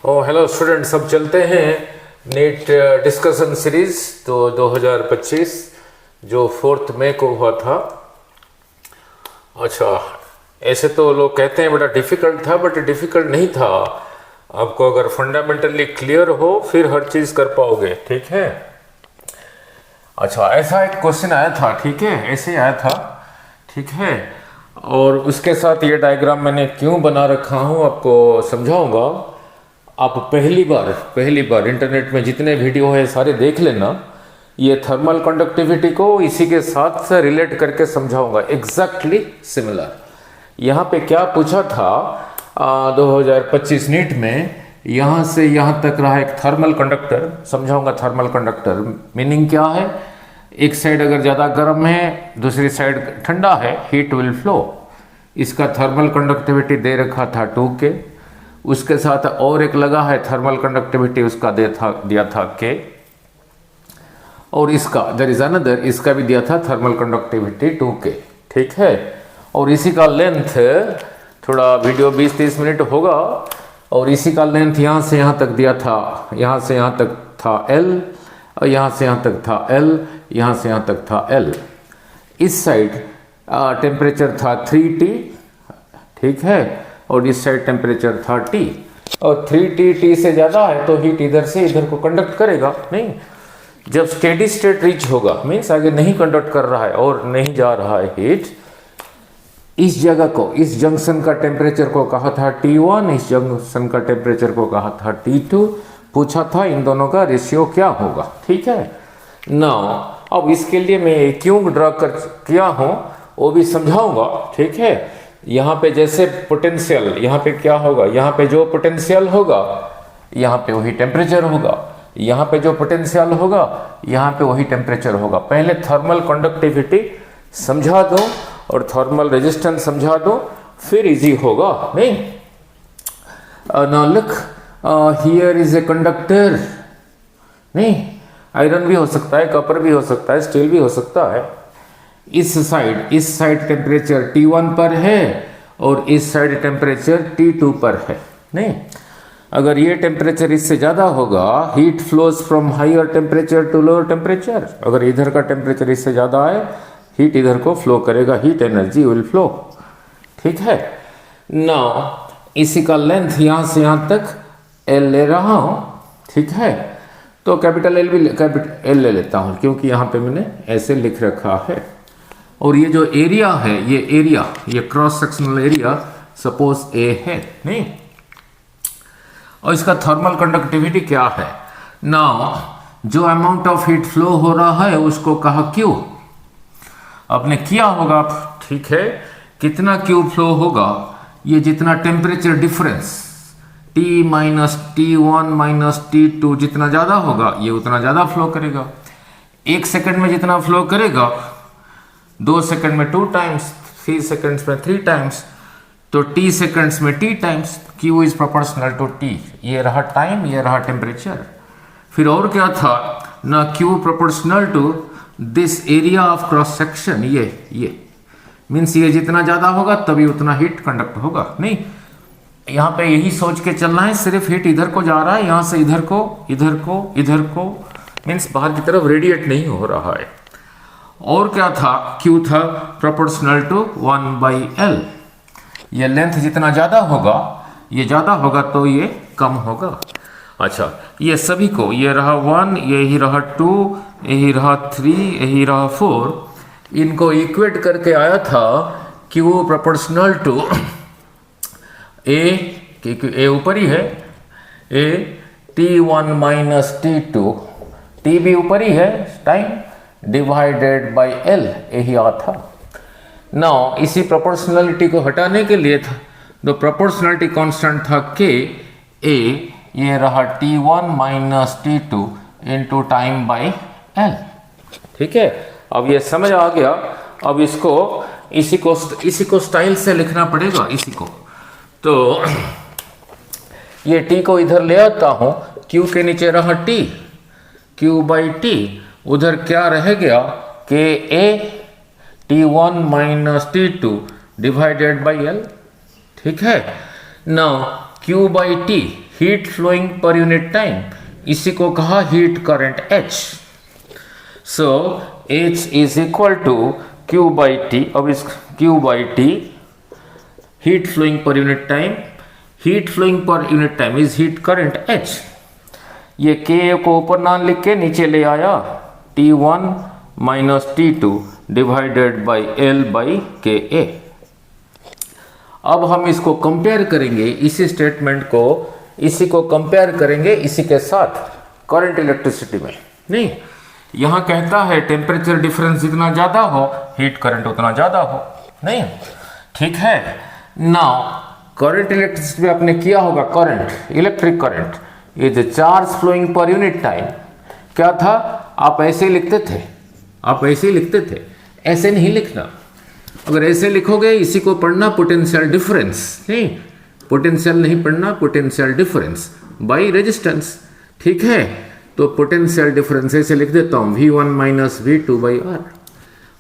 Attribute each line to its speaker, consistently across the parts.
Speaker 1: ओ hello students, सब चलते हैं नीट डिस्कशन सीरीज तो 2025 जो 4 मई को हुआ था। अच्छा, ऐसे तो लोग कहते हैं बड़ा डिफ़िकल्ट था, बट डिफ़िकल्ट नहीं था। आपको अगर फंडामेंटली क्लियर हो फिर हर चीज़ कर पाओगे, ठीक है। अच्छा, ऐसा एक क्वेश्चन आया था, ठीक है, ऐसे ही आया था, ठीक है। और उसके साथ ये डायग्राम मैंने क्यों बना रखा हूँ आपको समझाऊंगा। आप पहली बार इंटरनेट में जितने वीडियो है सारे देख लेना। ये थर्मल कंडक्टिविटी को इसी के साथ से रिलेट करके समझाऊंगा, एग्जैक्टली सिमिलर। यहाँ पे क्या पूछा था 2025 नीट में, यहाँ से यहाँ तक रहा एक थर्मल कंडक्टर, समझाऊंगा। थर्मल कंडक्टर मीनिंग क्या है, एक साइड अगर ज़्यादा गर्म है दूसरी साइड ठंडा है, हीट विल फ्लो। इसका थर्मल कंडक्टिविटी दे रखा था 2K, उसके साथ और एक लगा है थर्मल कंडक्टिविटी, उसका दिया था K, और इसका देयर इज अनदर, इसका भी दिया था थर्मल कंडक्टिविटी 2K, ठीक है। और इसी का लेंथ, थोड़ा वीडियो 20-30 मिनट होगा, और इसी का लेंथ यहाँ से यहाँ तक दिया था, यहाँ से यहाँ तक था L, और यहाँ से यहाँ तक था L, यहाँ से यहाँ तक था L। इस साइड टेम्परेचर था 3T, ठीक है, और इस साइड टेम्परेचर था T, और 3T से ज़्यादा है तो हीट इधर से इधर को कंडक्ट करेगा नहीं। जब स्टेडी स्टेट रीच होगा, मीन्स आगे नहीं कंडक्ट कर रहा है और नहीं जा रहा है हीट, इस जगह को, इस जंक्शन का टेम्परेचर को कहा था T1, इस जंक्शन का टेम्परेचर को कहा था T2। पूछा था इन दोनों का रेशियो क्या होगा, ठीक है ना। अब इसके लिए मैं क्यों ड्रा कर किया हूँ वो भी समझाऊंगा, ठीक है। यहाँ पे जैसे पोटेंशियल, यहाँ पे क्या होगा, यहाँ पे जो पोटेंशियल होगा यहाँ पे वही टेम्परेचर होगा, यहाँ पे जो पोटेंशियल होगा यहाँ पे वही टेम्परेचर होगा। पहले थर्मल कंडक्टिविटी समझा दो और थर्मल रेजिस्टेंस समझा दो, फिर इजी होगा नहीं। Now look, here is a conductor, नहीं, आयरन भी हो सकता है, कॉपर भी हो सकता है, स्टील भी हो सकता है। इस साइड टेम्परेचर T1 पर है और इस साइड टेम्परेचर T2 पर है नहीं। अगर ये टेम्परेचर इससे ज़्यादा होगा, heat flows from higher temperature to lower temperature. अगर इधर का टेम्परेचर इससे ज़्यादा है, हीट इधर को फ्लो करेगा, हीट एनर्जी विल फ्लो, ठीक है ना। इसी का लेंथ यहाँ से यहाँ तक L ले रहा हूँ, ठीक है। तो कैपिटल L ले लेता हूँ क्योंकि यहाँ पे मैंने ऐसे लिख रखा है। और ये जो एरिया है, ये cross sectional area suppose A है नहीं। और इसका थर्मल कंडक्टिविटी क्या है ना, जो अमाउंट ऑफ हीट फ्लो हो रहा है उसको कहा Q। आपने किया होगा, ठीक है, कितना Q फ्लो होगा, ये जितना temperature difference T minus T1 minus T2 जितना ज़्यादा होगा ये उतना ज़्यादा फ्लो करेगा। 1 सेकंड में जितना फ्लो करेगा, 2 सेकंड में 2 टाइम्स, 3 सेकंड्स में 3 टाइम्स, तो T सेकंड्स में T times. Q is proportional to T। ये रहा टाइम, ये रहा टेम्परेचर। फिर और क्या था ना, Q proportional to this area of cross section. ये मीन्स ये जितना ज़्यादा होगा तभी उतना हीट कंडक्ट होगा नहीं। यहाँ पे यही सोच के चलना है, सिर्फ हीट इधर को जा रहा है, यहाँ से इधर को, इधर को, इधर को, मीन्स बाहर की तरफ रेडिएट नहीं हो रहा है। और क्या था, Q था प्रोपोर्शनल टू 1/L। ये लेंथ जितना ज़्यादा होगा, ये ज़्यादा होगा तो ये कम होगा। अच्छा, ये सभी को, ये रहा 1, यही रहा 2, यही रहा 3, यही रहा 4, इनको इक्वेट करके आया था Q प्रोपोर्शनल टू A, क्योंकि A ऊपर ही है, A T1 minus T2, T भी ऊपर ही है, टाइम डिवाइडेड बाय L, यही आ था ना। इसी प्रोपोर्शनलिटी को हटाने के लिए था, जो प्रोपोर्शनलिटी कांस्टेंट था K A, ये रहा T1 minus T2 into time by L, ठीक है। अब ये समझ आ गया। अब इसी को स्टाइल से लिखना पड़ेगा, इसी को। तो ये T को इधर ले आता हूँ, Q के नीचे रहा T, Q बाई T, उधर क्या रह गया, K A T1 minus T2 divided by L, ठीक है। Now Q by T, heat flowing per unit time, इसी को कहा heat current H। So H is equal to Q by T. अब इस Q by T heat flowing per unit time, heat flowing per unit time is heat current H। ये K को ऊपर ना लिख के नीचे ले आया, T1 minus T2 divided by L by KA। अब हम इसको कंपेयर करेंगे, इसी स्टेटमेंट को, इसी को कंपेयर करेंगे इसी के साथ करंट इलेक्ट्रिसिटी में। नहीं, यहां कहता है टेम्परेचर डिफरेंस जितना ज्यादा हो हीट करंट उतना ज्यादा हो। नहीं, ठीक है। नाउ करंट इलेक्ट्रिसिटी में आपने किया होगा, current electric current is charge flowing per unit time. क्या था, आप ऐसे ही लिखते थे, आप ऐसे ही लिखते थे, ऐसे नहीं लिखना। अगर ऐसे लिखोगे इसी को पढ़ना पोटेंशियल डिफरेंस, नहीं पोटेंशियल नहीं पढ़ना, पोटेंशियल डिफरेंस बाई रेजिस्टेंस। ठीक है, तो पोटेंशियल डिफरेंस ऐसे लिख देता हूं, V1 minus V2 by R।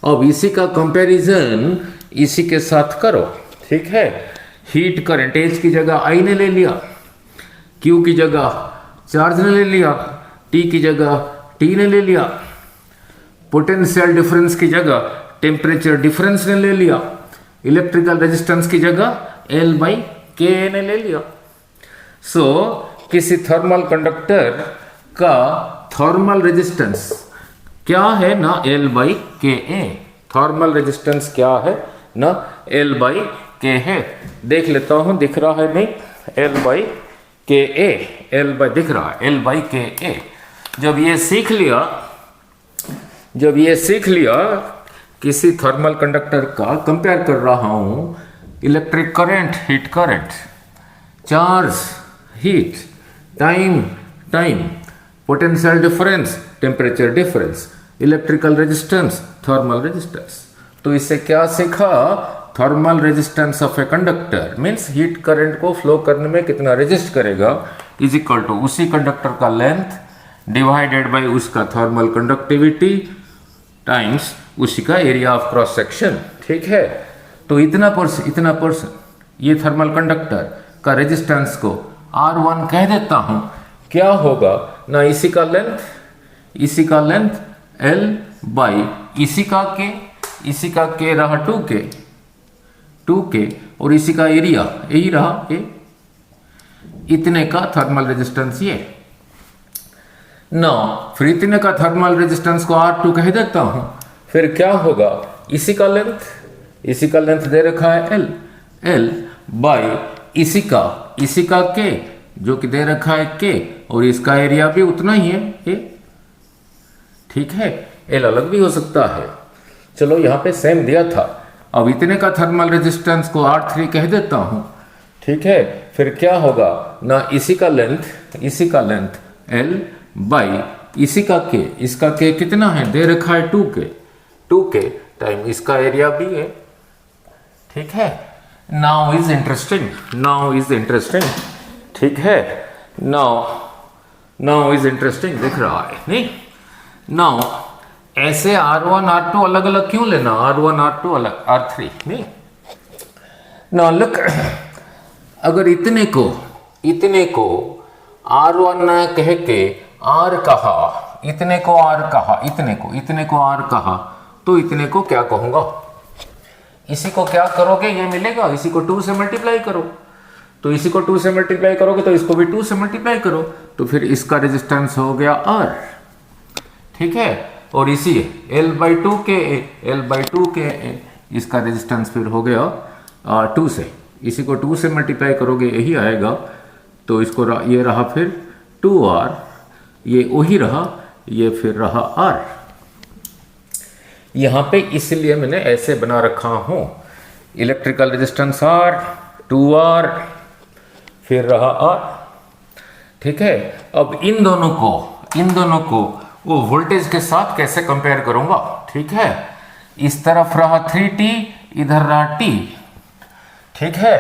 Speaker 1: अब इसी का कंपैरिजन इसी के साथ करो। ठीक है, हीट करंट H की जगह I ने ले लिया, Q की जगह चार्ज ने ले लिया, T की जगह T ने ले लिया, पोटेंशियल डिफरेंस की जगह टेम्परेचर डिफरेंस ने ले लिया, इलेक्ट्रिकल रेजिस्टेंस की जगह L बाई के ने ले लिया। सो किसी थर्मल कंडक्टर का थर्मल रेजिस्टेंस क्या है ना, L बाई के ए। थर्मल रेजिस्टेंस क्या है ना, L बाई के है। देख लेता हूं, दिख रहा है नहीं, L बाई के ए, L बाई दिख रहा है, L बाई के ए। जब ये सीख लिया किसी थर्मल कंडक्टर का कंपेयर कर रहा हूं, electric current, heat current, charge, heat, time, potential difference, temperature difference, electrical resistance, thermal resistance. तो इससे क्या सीखा, thermal resistance of a conductor means heat current को फ्लो करने में कितना रेजिस्ट करेगा, इज इक्वल टू उसी कंडक्टर का लेंथ डिवाइडेड बाय उसका थर्मल कंडक्टिविटी टाइम्स उसी का एरिया ऑफ क्रॉस सेक्शन। ठीक है, तो इतना परसेंट ये थर्मल कंडक्टर का रेजिस्टेंस को R1 कह देता हूं। क्या होगा ना, इसी का लेंथ L बाई इसी का K रहा 2K और इसी का एरिया यही रहा A। इतने का थर्मल रेजिस्टेंस ये। ना फिर इतने का थर्मल रेजिस्टेंस को R2 कह देता हूं। फिर क्या होगा, इसी का लेंथ दे रखा है L बाई इसी का K जो कि दे रखा है K और इसका एरिया भी उतना ही है A। ठीक है, L अलग भी हो सकता है, चलो यहां पे सेम दिया था। अब इतने का थर्मल रेजिस्टेंस को R3 कह देता हूं। ठीक है, फिर क्या होगा ना, इसी का लेंथ L बाई इसी का K, इसका K कितना है, दे रखा है 2K टाइम इसका एरिया भी है। ठीक है, नाउ इज इंटरेस्टिंग। ठीक है, नाउ इज इंटरेस्टिंग दिख रहा है नहीं। नाउ ऐसे R1 R2 अलग अलग क्यों लेना, R1 R2 अलग, R3 नहीं। नाउ लुक, अगर इतने को R1 ना कह के R कहा, इतने को R कहा, तो इतने को क्या कहूंगा, इसी को क्या करोगे, ये मिलेगा, इसी को 2 से मल्टीप्लाई करो, तो इसी को 2 से मल्टीप्लाई करोगे तो इसको भी 2 से मल्टीप्लाई करो, तो फिर इसका रेजिस्टेंस हो गया R। ठीक है, और इसी L बाई 2K, इसका रेजिस्टेंस फिर हो गया 2 से, इसी को 2 से मल्टीप्लाई करोगे यही आएगा, तो इसको ये रहा फिर 2R, ये वही रहा, ये फिर रहा R। यहां पे इसलिए मैंने ऐसे बना रखा हूं, इलेक्ट्रिकल रेजिस्टेंस R, 2R, फिर रहा R। ठीक है, अब इन दोनों को वो वोल्टेज के साथ कैसे कंपेयर करूंगा। ठीक है, इस तरफ रहा 3T, इधर रहा T। ठीक है,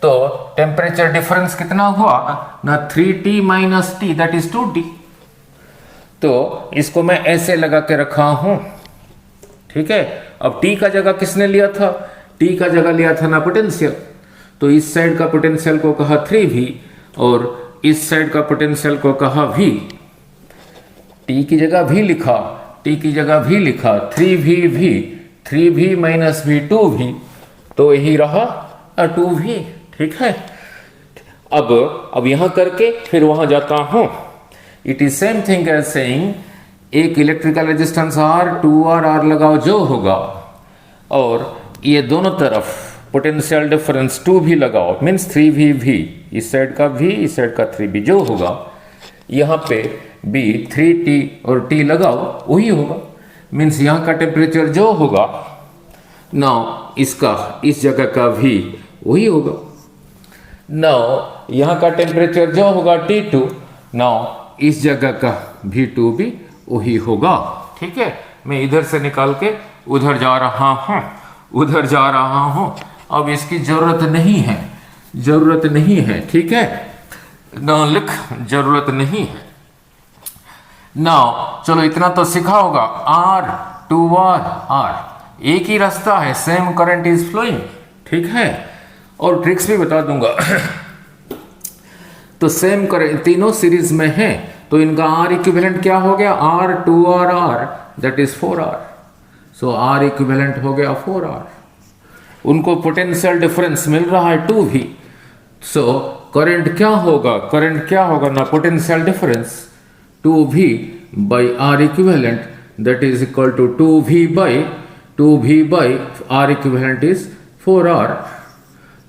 Speaker 1: तो टेम्परेचर डिफरेंस कितना हुआ ना, 3T minus T that is 2T। तो इसको मैं ऐसे लगा के रखा हूं। ठीक है, अब T का जगह किसने लिया था, T का जगह लिया था ना पोटेंशियल, तो इस साइड का पोटेंशियल को कहा 3V और इस साइड का पोटेंशियल को कहा V, T की जगह V लिखा, T की जगह V लिखा, 3V, 3V minus V 2V, तो यही रहा 2V। ठीक है, अब यहां करके फिर वहां जाता हूं। It is same thing as saying एक electrical resistance R, 2R, R लगाओ जो होगा, और ये दोनों तरफ पोटेंशियल डिफरेंस 2 भी लगाओ, मीन्स 3V, इस साइड का V, इस साइड का 3V जो होगा, यहाँ पे B 3T और T लगाओ वही होगा, मीन्स यहाँ का टेम्परेचर जो होगा नाउ इसका इस जगह का V वही होगा। नाउ यहाँ का टेम्परेचर जो होगा T2, नाउ इस जगह का V2 भी वही होगा। ठीक है, मैं इधर से निकाल के उधर जा रहा हूं, अब इसकी जरूरत नहीं है। ठीक है, ना लिख, जरूरत नहीं है। नाउ चलो इतना तो सीखा होगा, R, 2R, R एक ही रास्ता है, सेम करंट इज फ्लोइंग। ठीक है, और ट्रिक्स भी बता दूंगा। तो सेम करंट तीनों सीरीज में है, तो इनका R इक्विवेलेंट क्या हो गया, R, 2R, R, that is 4R। So R equivalent हो गया 4R। उनको पोटेंशियल डिफरेंस मिल रहा है 2V। सो करंट क्या होगा ना, potential difference 2V by R equivalent, that is equal to 2V by R equivalent is 4R,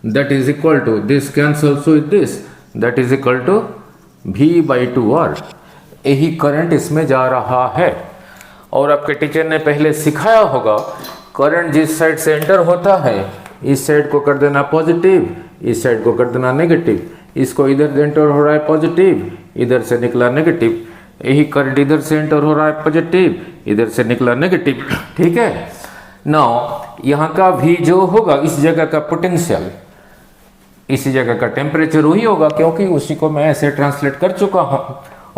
Speaker 1: that is equal to this cancels with this, that is equal to V by 2R। यही current इसमें जा रहा है। और आपके teacher ने पहले सिखाया होगा, करंट जिस साइड से एंटर होता है, इस साइड को कर देना पॉजिटिव, इस साइड को कर देना नेगेटिव। इसको इधर एंटर हो रहा है पॉजिटिव, इधर से निकला नेगेटिव। यही करंट इधर से एंटर हो रहा है पॉजिटिव, इधर से निकला नेगेटिव। ठीक है, नाउ यहाँ का V जो होगा, इस जगह का पोटेंशियल, इसी जगह का टेम्परेचर वही होगा, क्योंकि उसी को मैं ऐसे ट्रांसलेट कर चुका हूं।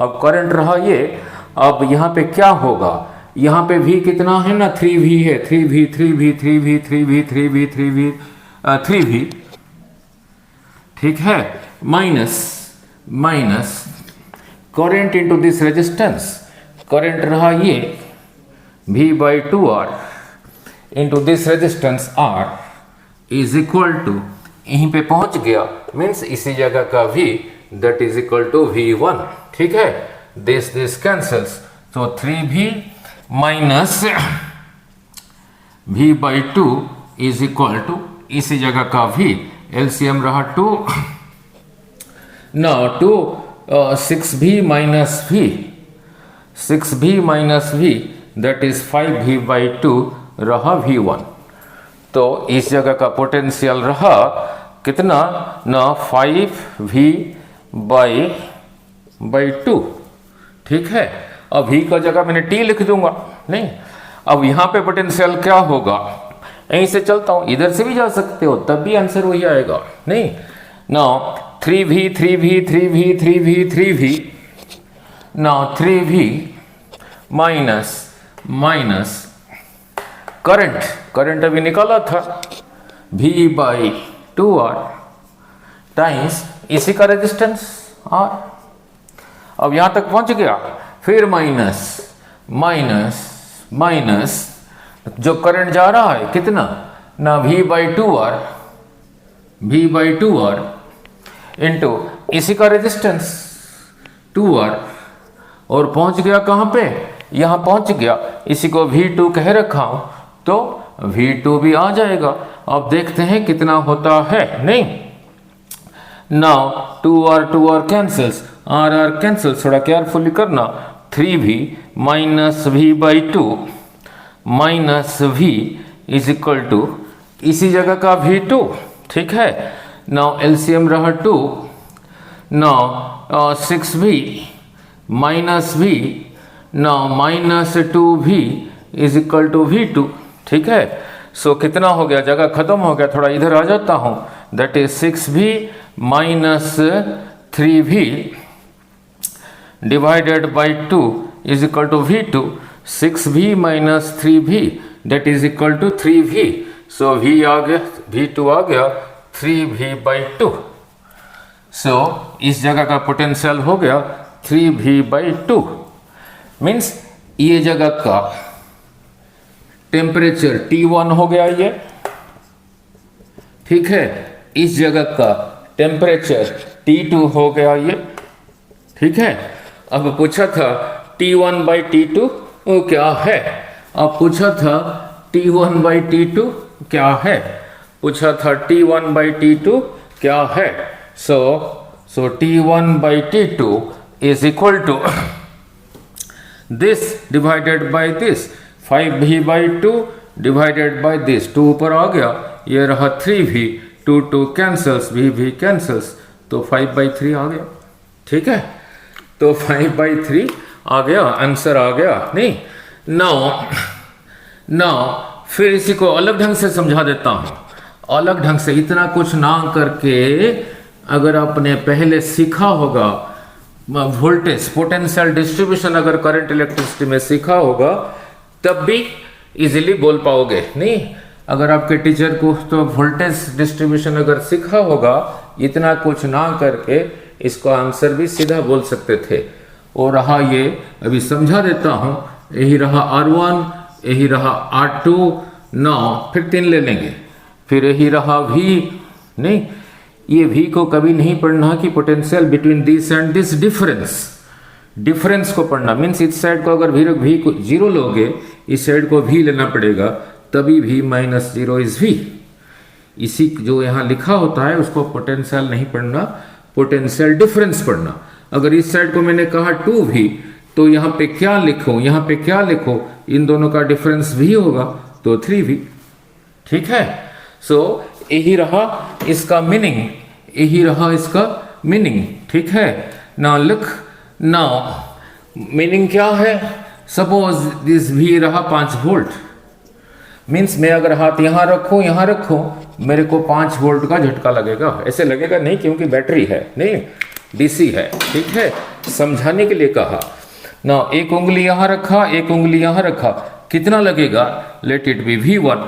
Speaker 1: अब करंट रहा ये, अब यहाँ पे क्या होगा, यहाँ पे V कितना है ना, 3V है, 3V। ठीक है, minus current into this resistance, current रहा ये V by 2R into this resistance R is equal to, यहीं पे पहुंच गया, मीन्स इसी जगह का V, that is equal to V1। ठीक है, दिस कैंसल्स, तो 3V minus V by 2 is equal to इसी जगह का V, एलसीएम रहा 2, now 6V minus V, that is 5V by 2 रहा V1। तो इस जगह का पोटेंशियल रहा कितना ना, 5V बाई 2। ठीक है, अब V का जगह मैंने T लिख दूंगा, नहीं। अब यहाँ पे पोटेंशियल क्या होगा, यहीं से चलता हूं, इधर से भी जा सकते हो, तब भी आंसर वही आएगा, नहीं। Now 3V now 3V minus current अभी निकाला था, V बाई 2R टाइम्स इसी का रेजिस्टेंस R। अब यहां तक पहुंच गया, फिर माइनस जो करंट जा रहा है कितना ना, V बाई 2R इंटू इसी का रेजिस्टेंस 2R, और पहुंच गया कहां पे, यहां पहुंच गया, इसी को V2 कह रखा हूं, तो V2 भी आ जाएगा। अब देखते हैं कितना होता है, नहीं। Now 2R cancels, R cancels, थोड़ा केयरफुली करना। 3V minus V by 2 minus V is equal to इसी जगह का V2। ठीक है, नाउ एलसीएम रहा 2, now 6V minus V, now minus 2V is equal to V2। ठीक है, सो कितना हो गया, जगह खत्म हो गया, थोड़ा इधर आ जाता हूं, that is 6V minus 3V divided by 2 is equal to V2। 6V minus 3V that is equal to 3V। So V आ गया, V2 आ गया 3V बाई 2। सो इस जगह का पोटेंशियल हो गया 3v/2 मीन्स ये जगह का टेम्परेचर T1 हो गया ये, ठीक है। इस जगह का टेम्परेचर T2 हो गया ये, ठीक है। अब पूछा था T1/T2 क्या है, अब पूछा था T1/T2 क्या है, पूछा था T1/T2 क्या है। So T1/T2 is equal to this divided by this, 5v/2 divided by this, 2 ऊपर आ गया, ये रहा 3v, 2 कैंसल्स, v कैंसल्स, तो 5/3 आ गया, ठीक है। तो 5/3 आ गया, आंसर आ गया। नहीं, नाउ फिर इसी को अलग ढंग से समझा देता हूं, अलग ढंग से, इतना कुछ ना करके अगर आपने पहले सीखा होगा वोल्टेज पोटेंशियल डिस्ट्रीब्यूशन, अगर करंट इलेक्ट्रिसिटी में सीखा होगा तब भी इजीली बोल पाओगे। नहीं, अगर आपके टीचर को तो वोल्टेज डिस्ट्रीब्यूशन अगर सीखा होगा, इतना कुछ ना करके इसको आंसर भी सीधा बोल सकते थे। और रहा ये, अभी समझा देता हूं, यही रहा R1, यही रहा R2, 9 फिर 3 ले लेंगे, फिर यही रहा V। नहीं, ये V को कभी नहीं पढ़ना कि potential between this and this difference को पढ़ना, मीन्स इस साइड को अगर V को 0 लोगे, इस साइड को V लेना पड़ेगा, तभी V-0 इज V। इसी जो यहाँ लिखा होता है उसको पोटेंशियल नहीं पढ़ना, पोटेंशियल डिफरेंस पढ़ना। अगर इस साइड को मैंने कहा 2V, तो यहाँ पे क्या लिखो, यहाँ पे क्या लिखो, इन दोनों का डिफरेंस V होगा, तो 3V, ठीक है। सो यही रहा इसका मीनिंग, यही रहा इसका मीनिंग, ठीक है। नाउ लुक, नाउ मीनिंग क्या है, सपोज दिस V रहा 5 वोल्ट, मीन्स मैं अगर हाथ यहाँ रखूं, मेरे को 5 वोल्ट का झटका लगेगा, ऐसे लगेगा नहीं क्योंकि बैटरी है, नहीं DC है, ठीक है, समझाने के लिए कहा। ना एक उंगली यहाँ रखा, एक उंगली यहाँ रखा, कितना लगेगा, लेट इट बी V1।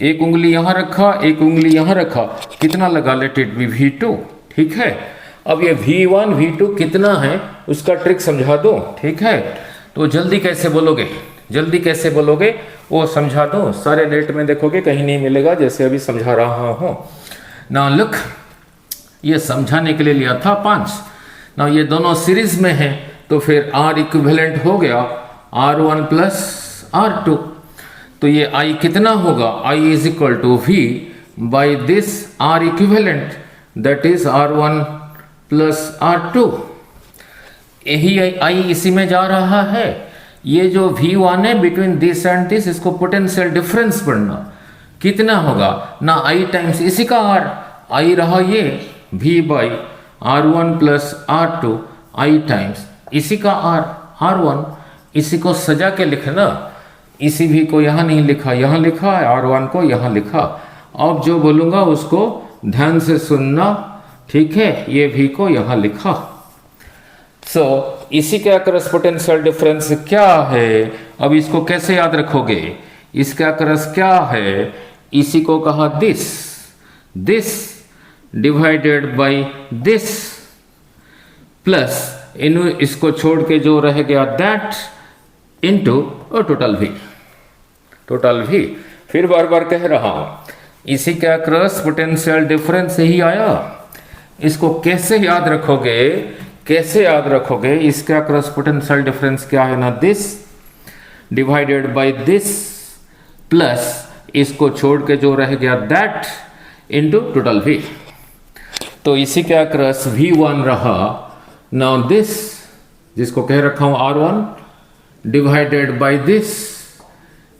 Speaker 1: एक उंगली यहाँ रखा, एक उंगली यहाँ रखा, कितना लगा, लेट इट बी V2, ठीक है। अब ये V1 V2 कितना है उसका ट्रिक समझा दो, ठीक है। तो जल्दी कैसे बोलोगे, जल्दी कैसे बोलोगे वो समझा दो, सारे नेट में देखोगे कहीं नहीं मिलेगा जैसे अभी समझा रहा हूं। ना लुक, ये समझाने के लिए लिया था 5, ना ये दोनों सीरीज में है, तो फिर R इक्विवेलेंट हो गया R1 प्लस R2, तो ये I कितना होगा, I is equal to V by this R equivalent, that is R1 plus R2। यही I इसी में जा रहा है। ये जो V1 है बिटवीन दिस एंड दिस, इसको पोटेंशियल डिफरेंस पढ़ना, कितना होगा ना I टाइम्स इसी का R, I रहा ये V by R1 plus R2, I times इसी का R1। इसी को सजा के लिखना, इसी V को यहाँ नहीं लिखा, यहाँ लिखा, R1 को यहाँ लिखा। अब जो बोलूँगा उसको ध्यान से सुनना, ठीक है। ये V को यहाँ लिखा। सो इसी का क्रॉस पोटेंशियल डिफरेंस क्या है, अब इसको कैसे याद रखोगे, इसका क्रॉस क्या है, इसी को कहा this divided by this plus इसको छोड़ के जो रह गया दैट इनटू टोटल V। फिर बार बार कह रहा हूं, इसी का क्रॉस पोटेंशियल डिफरेंस ही आया। इसको कैसे याद रखोगे, कैसे याद रखोगे, इसका क्रॉस पोटेंशियल डिफरेंस क्या है ना, this divided by this plus इसको छोड़ के जो रह गया दैट इनटू टोटल V। तो इसी का क्रॉस V1 रहा, नाउ दिस जिसको कह रखा हूं R1 divided by this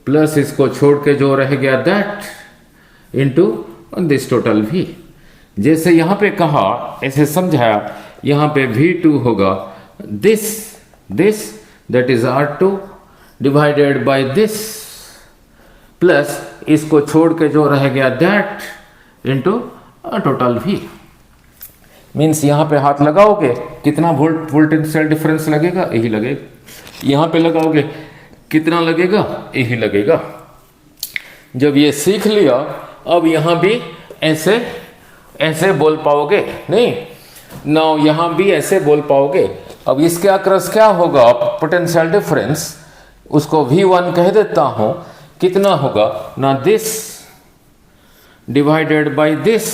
Speaker 1: plus इसको छोड़ के जो रह गया that into this total V। जैसे यहां पे कहा ऐसे समझाया, यहां पे V2 होगा this that is R2 divided by this plus इसको छोड़ के जो रह गया that into total V। Means यहां पे हाथ लगाओगे कितना वोल्टेंशियल डिफरेंस लगेगा, यही लगेगा। यहां पे लगाओगे कितना लगेगा, यही लगेगा। जब ये सीख लिया, अब यहां भी ऐसे बोल पाओगे नहीं। नाउ यहां भी ऐसे बोल पाओगे। अब इसके अक्रॉस क्या होगा पोटेंशियल डिफरेंस, उसको V1 कह देता हूं। कितना होगा ना, this divided by this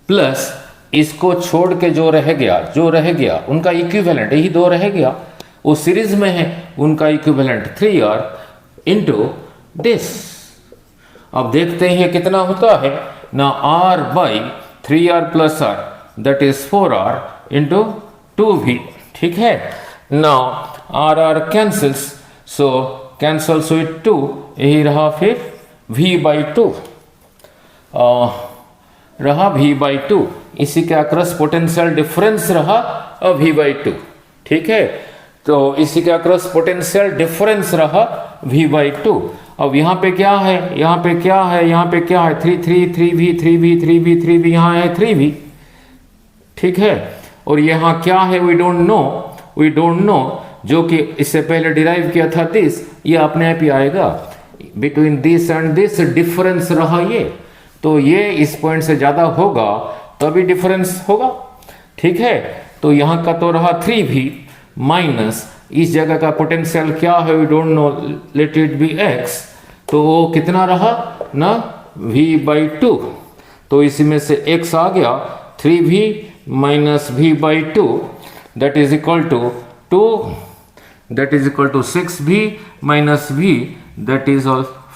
Speaker 1: plus इसको छोड़ के जो रह गया उनका इक्विवेलेंट, यही दो रह गया, वो सीरीज में है, उनका इक्विवेलेंट 3R इंटू दिस। अब देखते हैं कितना होता है ना, R by 3R plus R that is 4R into 2V। ठीक है, now R cancels, so cancels with 2, यही रहा फिर V बाई 2 रहा V बाई 2, इसी के अक्रॉस पोटेंशियल डिफरेंस रहा V बाई 2। ठीक है, तो इसी के अक्रॉस पोटेंशियल डिफरेंस रहा V बाई 2। अब यहाँ पे क्या है, यहाँ पे क्या है, यहाँ पे क्या है, 3V 3V यहाँ है 3V। ठीक है, और यहाँ क्या है, वी डोंट नो, जो कि इससे पहले डिराइव किया था दिस, ये अपने आप ही आएगा। Between this and this difference रहा ये, तो ये इस पॉइंट से ज्यादा होगा तभी डिफरेंस होगा। ठीक है, तो यहाँ का तो रहा 3V माइनस इस जगह का पोटेंशियल क्या है, we don't know, let it be x, तो वो कितना रहा ना V बाई 2, तो इसी में से x आ गया 3V minus V by 2 that is equal to 2, that is equal to 6V minus V that is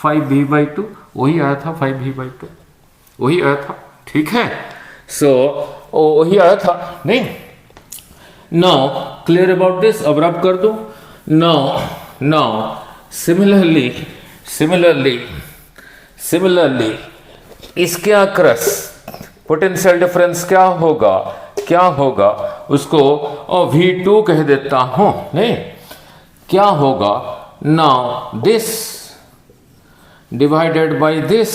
Speaker 1: 5V by 2। वही आया था 5V बाई 2, वही आया था। ठीक है, सो वही आया था नहीं। नाउ क्लियर अबाउट दिस, अब रब कर दो। नाउ सिमिलरली इसके अक्रॉस पोटेंशियल डिफरेंस क्या होगा उसको V2 कह देता हूं नहीं, क्या होगा now this divided by this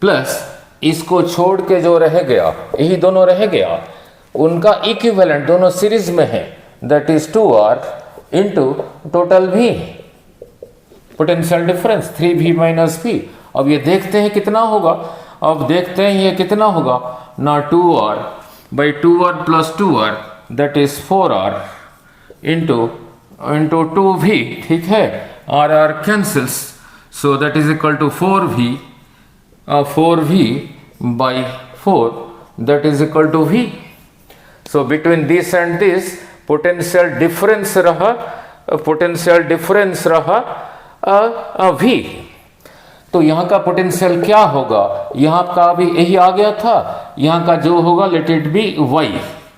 Speaker 1: plus इसको छोड़ के जो रह गया, यही दोनों रह गया, उनका इक्विवेलेंट दोनों सीरीज में है, that is 2R into total V potential difference 3V minus V। अब ये देखते हैं कितना होगा, अब देखते हैं ये कितना होगा ना, 2R by 2R plus 2R that is 4R into 2V। ठीक है, R cancels, so that is equal to 4V by 4 that is equal to V. So between this and this potential difference रहा V। तो यहाँ का potential क्या होगा, यहाँ का अभी यही आ गया था, यहाँ का जो होगा लेट इट बी Y।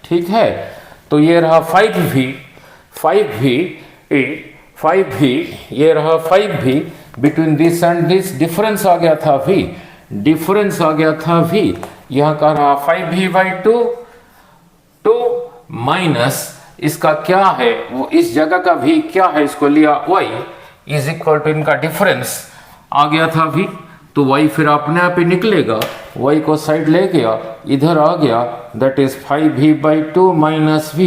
Speaker 1: ठीक है, तो ये रहा 5V, ये रहा 5V, between this and this difference आ गया था V, यहाँ का रहा 5V बाई 2 माइनस इसका क्या है, वो इस जगह का V क्या है, इसको लिया Y इज इक्वल टू इनका डिफरेंस आ गया था V, तो Y फिर अपने आप ही निकलेगा, Y को साइड ले गया, इधर आ गया, that is 5V by 2 minus V,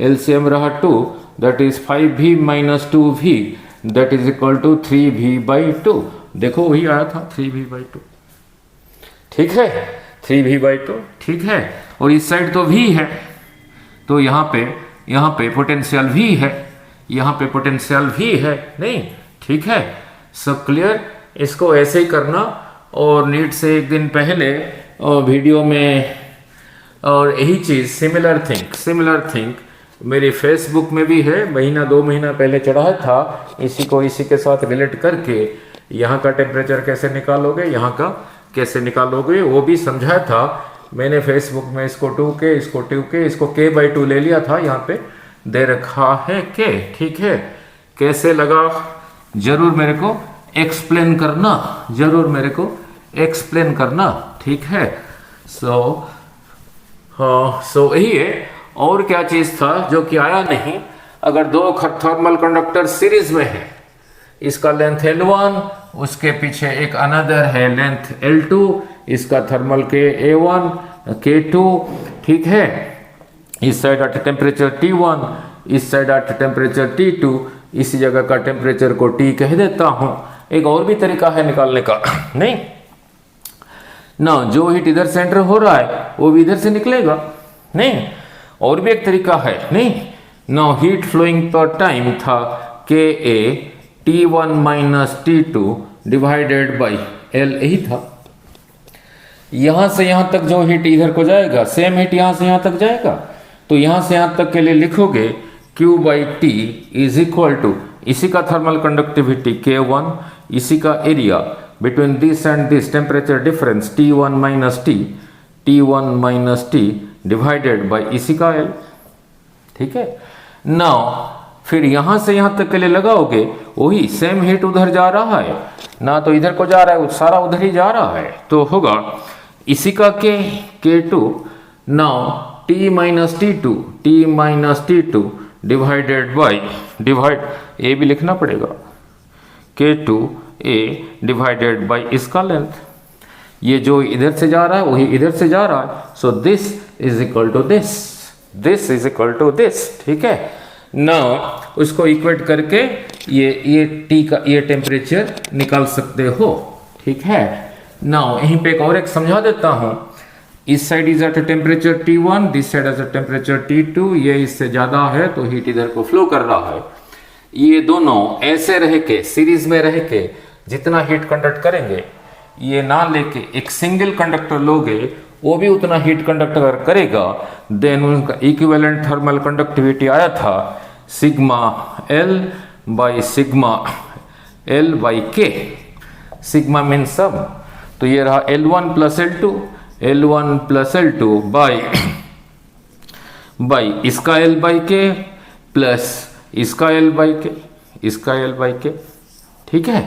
Speaker 1: LCM रहा 2, that is 5V minus 2V that is equal to 3V by 2। देखो वही आया था 3V बाई 2। ठीक है, 3V बाई 2। ठीक है, और इस साइड तो V है, तो यहाँ पे पोटेंशियल V है, यहाँ पे पोटेंशियल V है नहीं। ठीक है, सब क्लियर। इसको ऐसे ही करना, और नीट से एक दिन पहले वीडियो में और यही चीज़ सिमिलर थिंक मेरी फेसबुक में भी है, महीना 2 महीना पहले चढ़ाया था, इसी के साथ रिलेट करके यहाँ का टेम्परेचर कैसे निकालोगे, यहाँ का कैसे निकालोगे, वो भी समझाया था मैंने फेसबुक में। इसको 2K, इसको K बाई 2 ले लिया था, यहाँ पे दे रखा है K। ठीक है, कैसे लगा जरूर मेरे को एक्सप्लेन करना। ठीक है, सो यही है। और क्या चीज था जो कि आया नहीं, अगर दो थर्मल कंडक्टर सीरीज में है, इसका लेंथ L1, उसके पीछे एक अनदर है लेंथ L2, इसका थर्मल के A1 K2। ठीक है, इस साइड एट टेम्परेचर T1, इस साइड एट टेम्परेचर T2, इसी जगह का टेम्परेचर को T कह देता हूं। एक और भी तरीका है निकालने का नहीं ना, जो हीट इधर सेंटर हो रहा है वो भी इधर से निकलेगा। नहीं, और भी एक तरीका है, नहीं, now heat flowing per time था K A T1 minus T2 divided by L, यही था। यहां से यहां तक जो हीट इधर को जाएगा, सेम हीट यहां से यहां तक जाएगा, तो यहां से यहां तक के लिए लिखोगे Q by T is equal to, इसी का थर्मल कंडक्टिविटी K1, इसी का area between this and this temperature difference T1 minus T divided by इसी का L, ठीक है। नाउ फिर यहां से यहां तक के लिए लगाओगे, वही सेम हीट उधर जा रहा है ना, तो इधर को जा रहा है, सारा उधर ही जा रहा है, तो होगा इसी का K2, now T minus T two divided by, divide A भी लिखना पड़ेगा, K2A डिवाइडेड बाई इसका लेंथ, ये जो इधर से जा रहा है वही इधर से जा रहा है, so this is equal to this is equal to this, ठीक है। नाउ उसको इक्वेट करके ये टी का ये टेम्परेचर निकाल सकते हो, ठीक है। नाउ यहीं पे एक और एक समझा देता हूं, इस side is at temperature T1, this side at temperature T2, ये इससे ज्यादा है तो हीट इधर को फ्लो कर रहा है। ये दोनों ऐसे रह के सीरीज में रह के जितना हीट कंडक्ट करेंगे, ये ना लेके एक सिंगल कंडक्टर लोगे वो भी उतना हीट कंडक्ट अगर करेगा, देन उनका इक्विवेलेंट थर्मल कंडक्टिविटी आया था sigma L by sigma L by K, sigma mean सब, तो ये रहा L1 प्लस L2 बाई इसका L बाई K प्लस इसका L बाई K, ठीक है।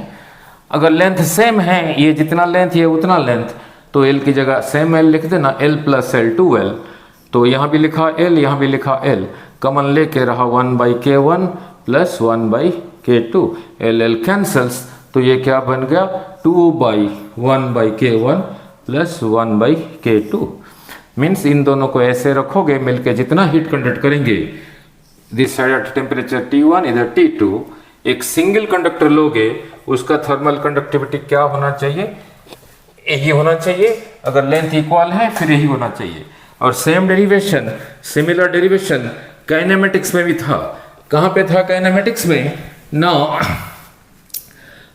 Speaker 1: अगर लेंथ सेम है, ये जितना लेंथ ये उतना लेंथ, तो L की जगह सेम L लिख देना, L प्लस L 2L, तो यहाँ भी लिखा L, यहाँ भी लिखा L, कॉमन लेके रहा 1 by K1 plus 1 by K2, L cancels, तो ये क्या बन गया 2 by 1 by K1 plus 1 by K2, means in दोनों को ऐसे रखोगे मिलके जितना हीट कंडक्ट करेंगे, this side at temperature T1 इधर T2, एक सिंगल कंडक्टर लोगे उसका थर्मल कंडक्टिविटी क्या होना चाहिए, यही होना चाहिए। अगर लेंथ इक्वल है फिर यही होना चाहिए। और same derivation, similar derivation kinematics में भी था। कहां पे था काइनेमेटिक्स में? नाउ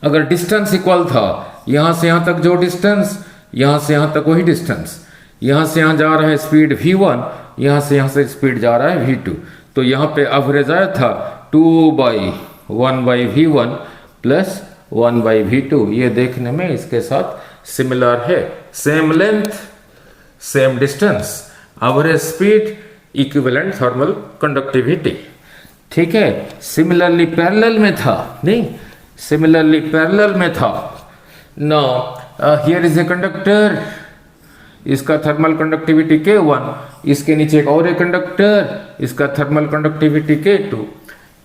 Speaker 1: अगर डिस्टेंस इक्वल था, यहां से यहां तक जो डिस्टेंस, यहां से यहां तक वही डिस्टेंस, यहां से यहां जा रहा है स्पीड v1, यहां से स्पीड जा रहा है v2, तो यहां पे एवरेज आया था 2 by 1 by v1 plus 1 by v2। ये देखने में इसके साथ सिमिलर है, same length same distance, average speed, equivalent thermal conductivity, ठीक है। सिमिलरली पैरेलल में था, नहीं, सिमिलरली पैरेलल में था। Now here is a conductor, इसका थर्मल कंडक्टिविटी K1, इसके नीचे एक और कंडक्टर, इसका थर्मल कंडक्टिविटी K2,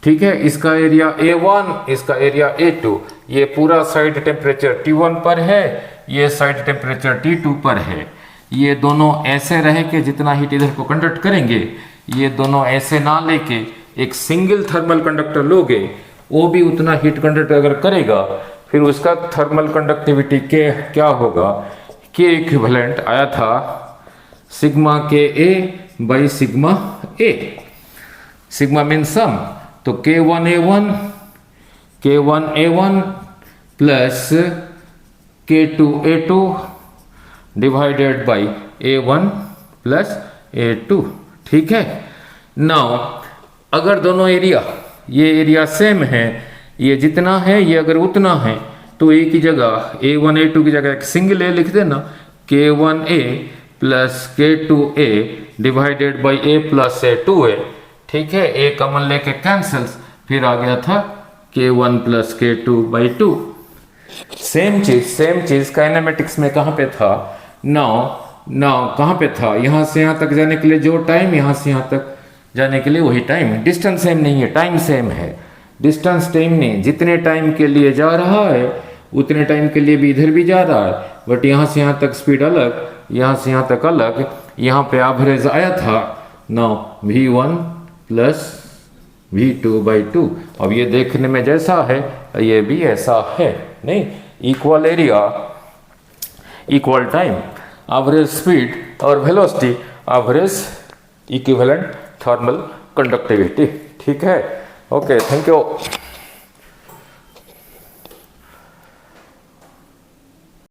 Speaker 1: ठीक है। इसका एरिया A1, इसका एरिया A2, ये पूरा साइड टेम्परेचर T1 पर है, ये साइड टेम्परेचर T2 पर है। ये दोनों ऐसे रह के जितना हीट इधर को कंडक्ट करेंगे, ये दोनों ऐसे ना लेके एक सिंगल थर्मल कंडक्टर लोगे, वो भी उतना हीट कंडक्ट अगर करेगा, फिर उसका थर्मल कंडक्टिविटी क्या होगा, K इक्विवेलेंट आया था sigma KA by sigma A, sigma mean sum, तो K1A1 plus K2A2 divided by A1 plus A2, ठीक है। नाउ अगर दोनों एरिया, ये एरिया सेम है, ये जितना है ये अगर उतना है, तो A की जगह A1 A2 की जगह एक सिंगल A लिख देना, K1A plus K2A divided by A plus A2A, ठीक है। A कॉमन लेके कैंसल्स, फिर आ गया था K1 plus K2 by 2। Same चीज काइनेमेटिक्स में कहां पे था? नाउ कहां पे था? यहां से यहां तक जाने के लिए जो टाइम, यहां से यहां तक जाने के लिए वही टाइम है। डिस्टेंस सेम नहीं है, टाइम सेम है। डिस्टेंस टाइम नहीं, जितने टाइम के लिए जा रहा है उतने टाइम के लिए भी इधर भी जा रहा है, बट यहां से यहां तक स्पीड अलग, यहां से यहां तक अलग। यहां पे एवरेज आया था now v1 plus v2 by 2। अब ये देखने में जैसा है ये भी ऐसा है, नहीं, equal area equal time, average speed और velocity average equivalent thermal conductivity. ठीक है, ओके, थैंक यू।